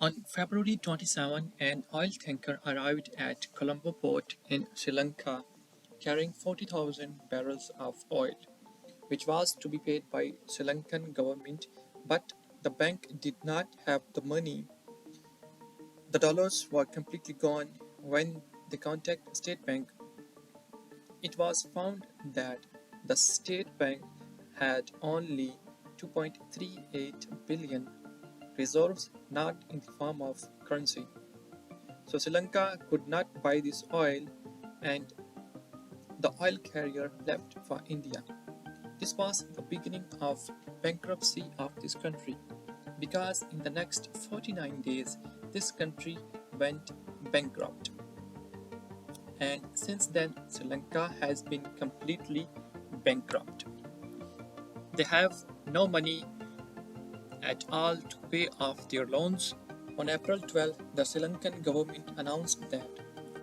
On February 27, an oil tanker arrived at Colombo port in Sri Lanka carrying 40,000 barrels of oil, which was to be paid by Sri Lankan government, but the bank did not have the money. The dollars were completely gone. When they contacted State Bank, it was found that the State Bank had only 2.38 billion reserves, not in the form of currency. So Sri Lanka could not buy this oil, and the oil carrier left for India. This was the beginning of bankruptcy of this country, because in the next 49 days this country went bankrupt. And since then Sri Lanka has been completely bankrupt. They have no money at all to pay off their loans. On April 12, the Sri Lankan government announced that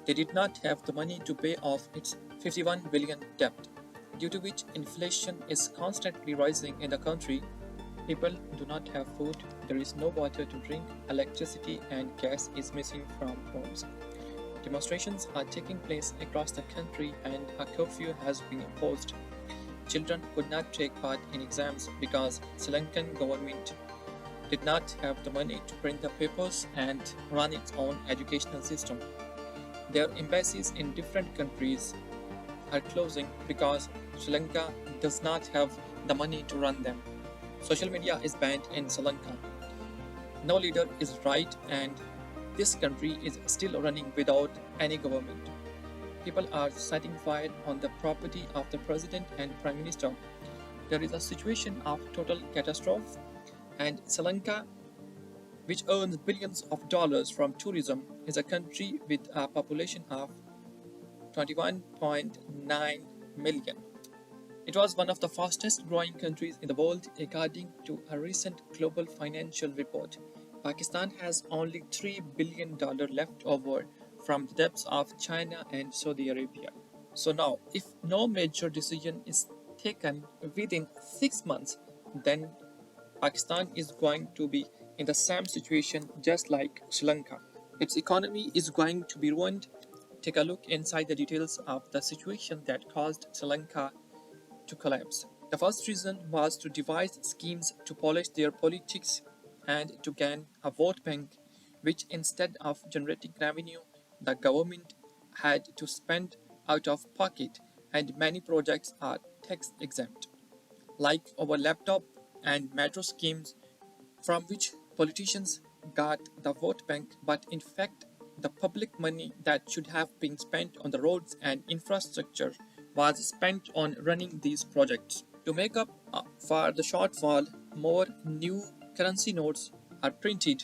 they did not have the money to pay off its 51 billion debt, due to which inflation is constantly rising in the country. People do not have food, there is no water to drink, electricity and gas is missing from homes. Demonstrations are taking place across the country and a curfew has been imposed. Children could not take part in exams because Sri Lankan government did not have the money to print the papers and run its own educational system. Their embassies in different countries are closing because Sri Lanka does not have the money to run them. Social media is banned in Sri Lanka. No leader is right, and this country is still running without any government. People are setting fire on the property of the president and prime minister. There is a situation of total catastrophe, and Sri Lanka, which earns billions of dollars from tourism, is a country with a population of 21.9 million. It was one of the fastest growing countries in the world according to a recent global financial report. Pakistan has only $3 billion left over from the debts of China and Saudi Arabia. So now, if no major decision is taken within 6 months, then Pakistan is going to be in the same situation just like Sri Lanka. Its economy is going to be ruined. Take a look inside the details of the situation that caused Sri Lanka to collapse. The first reason was to devise schemes to polish their politics and to gain a vote bank, which instead of generating revenue, the government had to spend out of pocket, and many projects are tax exempt, like our laptop and metro schemes, from which politicians got the vote bank, but in fact the public money that should have been spent on the roads and infrastructure was spent on running these projects. To make up for the shortfall, more new currency notes are printed,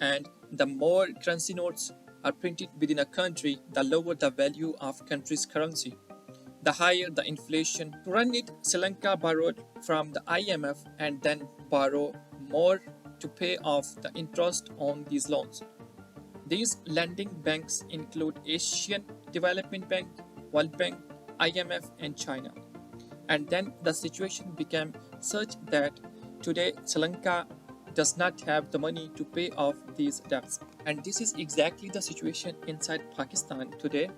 and the more currency notes are printed within a country, the lower the value of country's currency, the higher the inflation. To run it, Sri Lanka borrowed from the IMF and then borrow more to pay off the interest on these loans. These lending banks include Asian Development Bank, World Bank, IMF and China. And then the situation became such that today Sri Lanka does not have the money to pay off these debts. And this is exactly the situation inside Pakistan today.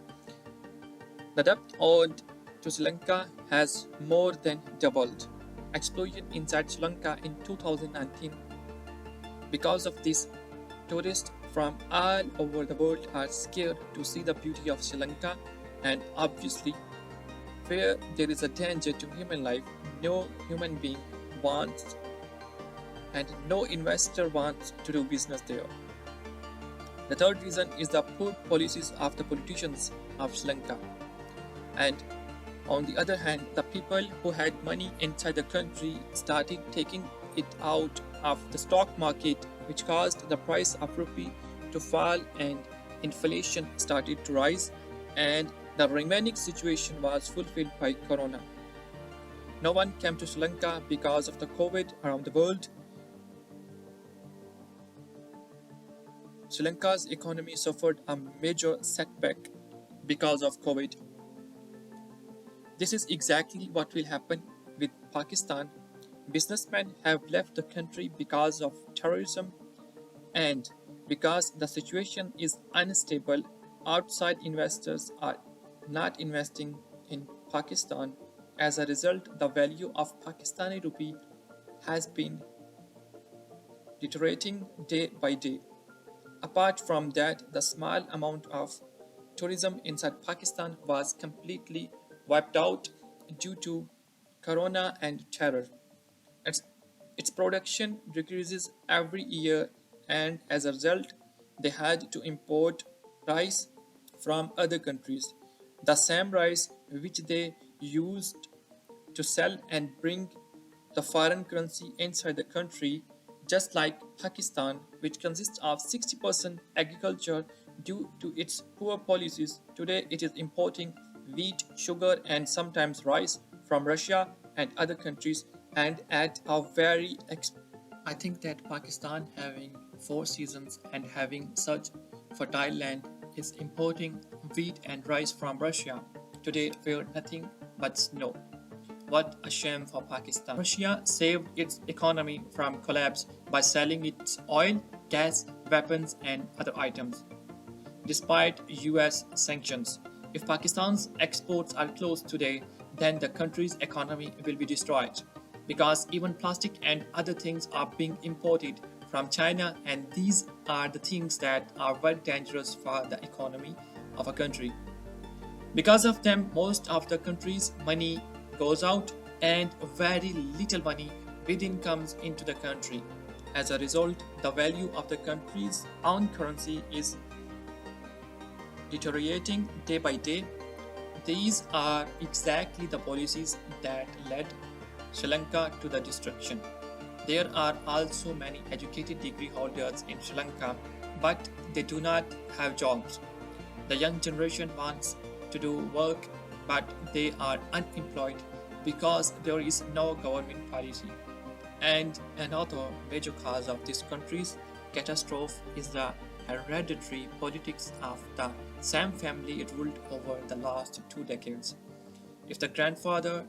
The debt owed to Sri Lanka has more than doubled. Explosion inside Sri Lanka in 2019. Because of this, tourists from all over the world are scared to see the beauty of Sri Lanka, and obviously, where there is a danger to human life, no human being wants and no investor wants to do business there. The third reason is the poor policies of the politicians of Sri Lanka. And on the other hand, the people who had money inside the country started taking it out of the stock market, which caused the price of rupee to fall and inflation started to rise, and the remaining situation was fulfilled by Corona. No one came to Sri Lanka because of the COVID around the world. Sri Lanka's economy suffered a major setback because of COVID. This is exactly what will happen with Pakistan. Businessmen have left the country because of terrorism, and Because the situation is unstable, outside investors are not investing in Pakistan. As a result, the value of Pakistani rupee has been deteriorating day by day. Apart from that, the small amount of tourism inside Pakistan was completely wiped out due to corona and terror. Its, its production decreases every year, and as a result, they had to import rice from other countries. The same rice which they used to sell and bring the foreign currency inside the country, just like Pakistan, which consists of 60% agriculture due to its poor policies. Today, it is importing wheat, sugar, and sometimes rice from Russia and other countries, and at a very I think that Pakistan having four seasons and having such fertile land is importing wheat and rice from Russia today where nothing but snow. What a shame for Pakistan. Russia saved its economy from collapse by selling its oil, gas, weapons, and other items. Despite US sanctions, if Pakistan's exports are closed today, then the country's economy will be destroyed. Because even plastic and other things are being imported from China, and these are the things that are very dangerous for the economy of a country. Because of them, most of the country's money goes out and very little money within comes into the country. As a result, the value of the country's own currency is deteriorating day by day. These are exactly the policies that led Sri Lanka to the destruction. There are also many educated degree holders in Sri Lanka, but they do not have jobs. The young generation wants to do work, but they are unemployed because there is no government policy. And another major cause of this country's catastrophe is the hereditary politics of the same family it ruled over the last 2 decades. If the grandfather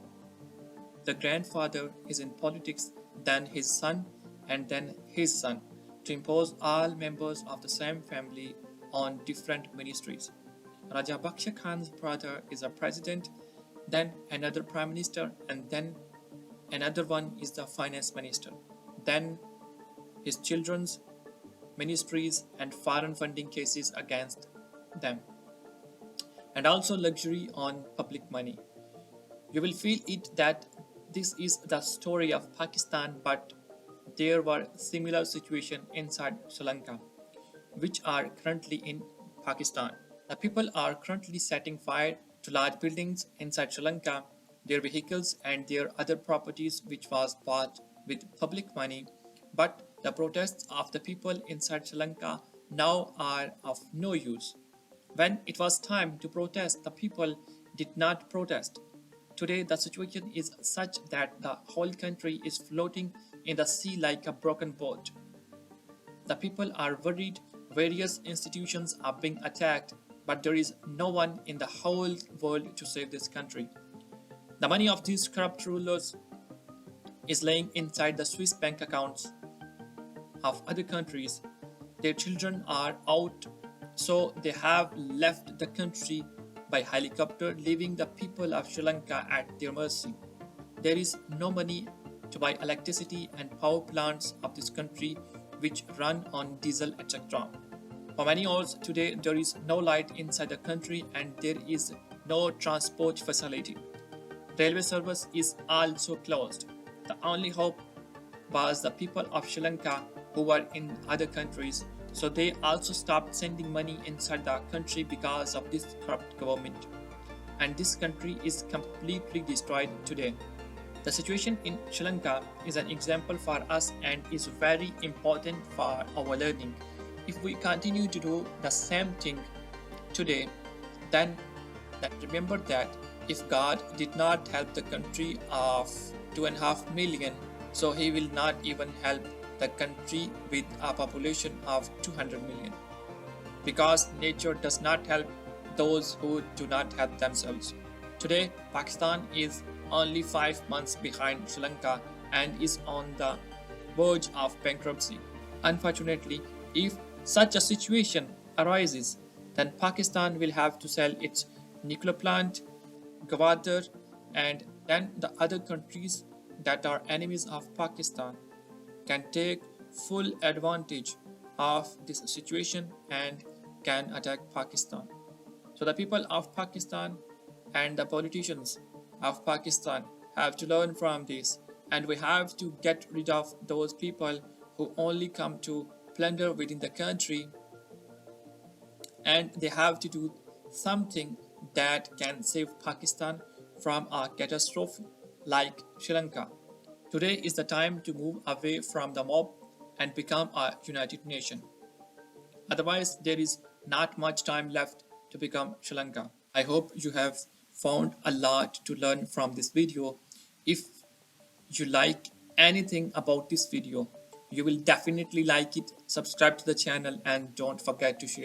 is in politics, then his son, and then his son, to impose all members of the same family on different ministries. Raja Baksha Khan's brother is a president, then another prime minister, and then another one is the finance minister. Then his children's ministries and foreign funding cases against them, and also luxury on public money. You will feel it that this is the story of Pakistan, but there were similar situations inside Sri Lanka, which are currently in Pakistan. The people are currently setting fire to large buildings inside Sri Lanka, their vehicles and their other properties which was bought with public money. But the protests of the people inside Sri Lanka now are of no use. When it was time to protest, the people did not protest. Today, the situation is such that the whole country is floating in the sea like a broken boat. The people are worried, various institutions are being attacked, but there is no one in the whole world to save this country. The money of these corrupt rulers is laying inside the Swiss bank accounts of other countries. Their children are out, so they have left the country by helicopter, leaving the people of Sri Lanka at their mercy. There is no money to buy electricity and power plants of this country which run on diesel, etc. For many hours today, there is no light inside the country and there is no transport facility. Railway service is also closed. The only hope was the people of Sri Lanka who were in other countries, so they also stopped sending money inside the country because of this corrupt government. And this country is completely destroyed today. The situation in Sri Lanka is an example for us and is very important for our learning. If we continue to do the same thing today, then remember that if God did not help the country of 2.5 million, so He will not even help the country with a population of 200 million. Because nature does not help those who do not help themselves. Today, Pakistan is only 5 months behind Sri Lanka and is on the verge of bankruptcy. Unfortunately, if such a situation arises, then Pakistan will have to sell its nuclear plant, Gwadar, and then the other countries that are enemies of Pakistan can take full advantage of this situation and can attack Pakistan. So the people of Pakistan and the politicians of Pakistan have to learn from this, and we have to get rid of those people who only come to plunder within the country, and they have to do something that can save Pakistan from a catastrophe like Sri Lanka. Today is the time to move away from the mob and become a united nation. Otherwise, there is not much time left to become Sri Lanka. I hope you have found a lot to learn from this video. If you like anything about this video, you will definitely like it, subscribe to the channel, and don't forget to share.